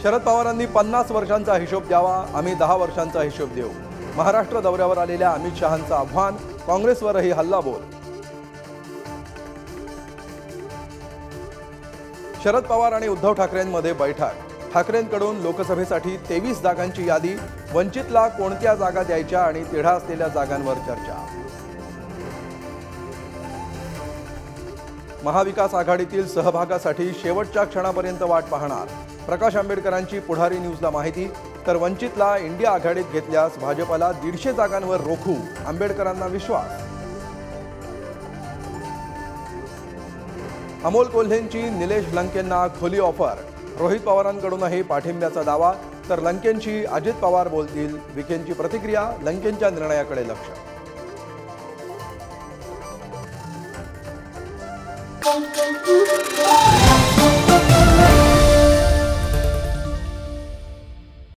शरद पवारांनी 50 वर्षांचा हिशोब द्यावा, आम्ही 10 वर्षांचा हिशोब देऊ। महाराष्ट्र दौऱ्यावर आलेल्या अमित शहांचं आव्हान, काँग्रेसवरही हल्लाबोल। शरद पवार आणि उद्धव ठाकरेंमध्ये बैठक, ठाकरेंकडून लोकसभेसाठी 23 जागांची यादी, वंचितला कोणत्या जागा द्यायच्या आणि तिढा असलेल्या जागांवर चर्चा। महाविकास आघाडीतील सहभागासाठी शेवटच्या क्षणापर्यंत वाट पाहणार, प्रकाश आंबेडकरांची पुढारी न्यूजला माहिती। तर वंचितला इंडिया आघाडीत घेतल्यास भाजपला 150 जागांवर रोखू, आंबेडकरांना विश्वास। अमोल कोल्हेंची निलेश लंकेंना खुली ऑफर, रोहित पवारांकडूनही पाठिंब्याचा दावा। तर लंकेंची अजित पवार बोलतील, विखेंची प्रतिक्रिया, लंकेंच्या निर्णयाकडे लक्ष। Thank you.